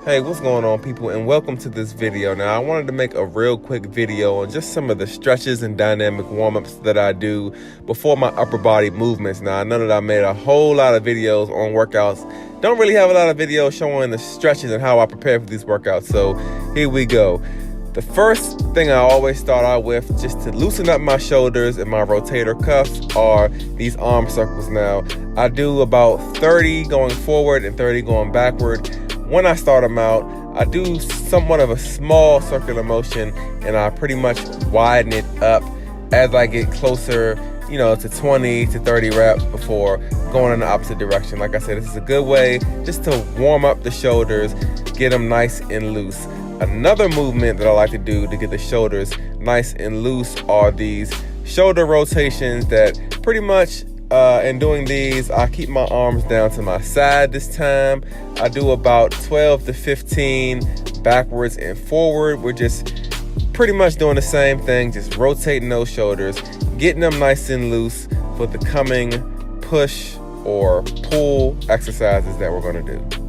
Hey, what's going on, people, and welcome to this video. Now, I wanted to make a real quick video on just some of the stretches and dynamic warm-ups that I do before my upper body movements. Now, I know that I made a whole lot of videos on workouts. Don't really have a lot of videos showing the stretches and how I prepare for these workouts, so here we go. The first thing I always start out with, just to loosen up my shoulders and my rotator cuffs, are these arm circles. Now, I do about 30 going forward and 30 going backward. When I start them out, I do somewhat of a small circular motion, and I pretty much widen it up as I get closer, to 20 to 30 reps before going in the opposite direction. Like I said, this is a good way just to warm up the shoulders, get them nice and loose. Another movement that I like to do to get the shoulders nice and loose are these shoulder rotations that pretty much, in doing these, I keep my arms down to my side this time. I do about 12 to 15 backwards and forward. We're just pretty much doing the same thing, just rotating those shoulders, getting them nice and loose for the coming push or pull exercises that we're going to do.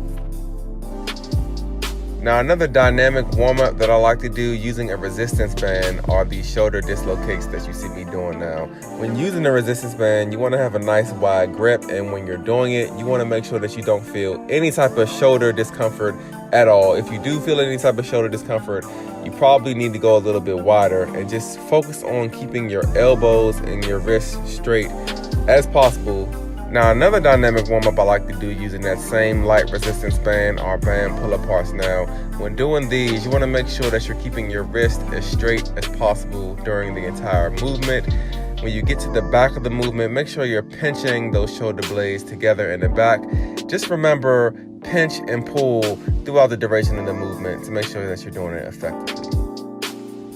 Now, another dynamic warm-up that I like to do using a resistance band are these shoulder dislocates that you see me doing now. When using a resistance band, you want to have a nice wide grip, and when you're doing it, you want to make sure that you don't feel any type of shoulder discomfort at all. If you do feel any type of shoulder discomfort, you probably need to go a little bit wider and just focus on keeping your elbows and your wrists straight as possible. Now, another dynamic warm-up I like to do using that same light resistance band are band pull-aparts. Now, when doing these, you want to make sure that you're keeping your wrist as straight as possible during the entire movement. When you get to the back of the movement, make sure you're pinching those shoulder blades together in the back. Just remember, pinch and pull throughout the duration of the movement to make sure that you're doing it effectively.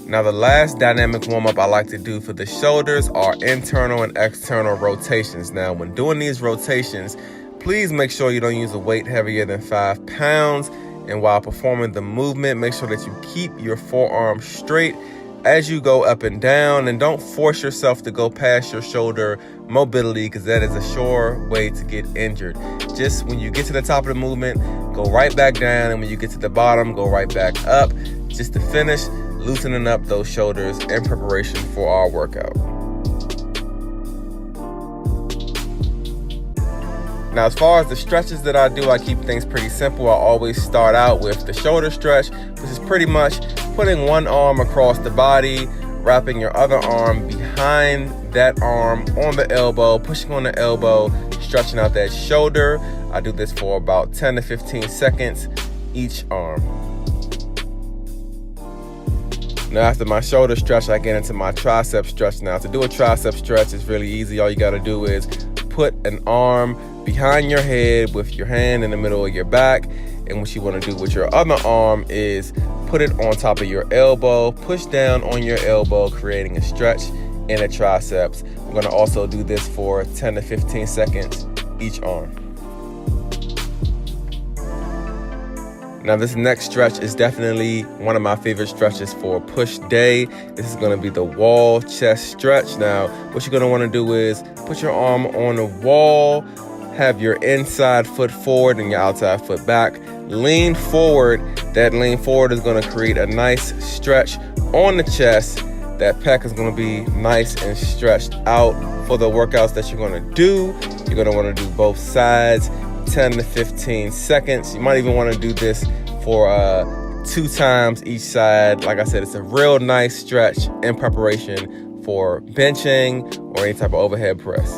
Now, the last dynamic warm-up I like to do for the shoulders are internal and external rotations. Now, when doing these rotations, please make sure you don't use a weight heavier than 5 pounds. And while performing the movement, make sure that you keep your forearms straight as you go up and down, and don't force yourself to go past your shoulder mobility, because that is a sure way to get injured. Just when you get to the top of the movement, go right back down, and when you get to the bottom, go right back up, just to finish loosening up those shoulders in preparation for our workout. Now, as far as the stretches that I do, I keep things pretty simple. I always start out with the shoulder stretch, which is pretty much putting one arm across the body, wrapping your other arm behind that arm on the elbow, pushing on the elbow, stretching out that shoulder. I do this for about 10 to 15 seconds each arm. Now, after my shoulder stretch, I get into my tricep stretch. Now, to do a tricep stretch is really easy. All you got to do is put an arm behind your head with your hand in the middle of your back. And what you want to do with your other arm is put it on top of your elbow, push down on your elbow, creating a stretch in the triceps. We're going to also do this for 10 to 15 seconds each arm. Now, this next stretch is definitely one of my favorite stretches for push day. This is going to be the wall chest stretch. Now, what you're going to want to do is put your arm on the wall, have your inside foot forward and your outside foot back. Lean forward. That lean forward is going to create a nice stretch on the chest. That pec is going to be nice and stretched out for the workouts that you're going to do. You're going to want to do both sides, 10 to 15 seconds. You might even want to do this for 2 times each side. Like I said, it's a real nice stretch in preparation for benching or any type of overhead press.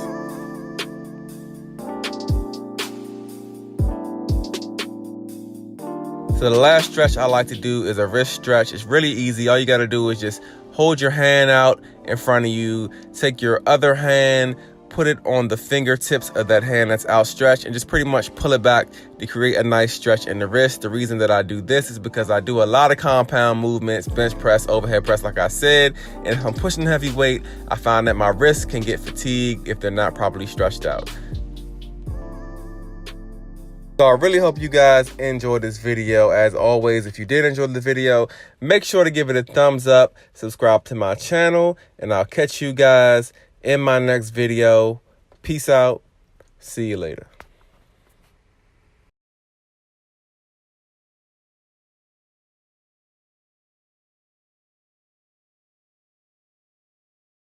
So the last stretch I like to do is a wrist stretch. It's really easy. All you got to do is just hold your hand out in front of you, take your other hand, put it on the fingertips of that hand that's outstretched, and just pretty much pull it back to create a nice stretch in the wrist. The reason that I do this is because I do a lot of compound movements, bench press, overhead press, like I said, and if I'm pushing heavy weight, I find that my wrists can get fatigued if they're not properly stretched out. So I really hope you guys enjoyed this video. As always, if you did enjoy the video, make sure to give it a thumbs up, subscribe to my channel, and I'll catch you guys in my next video. Peace out. See you later.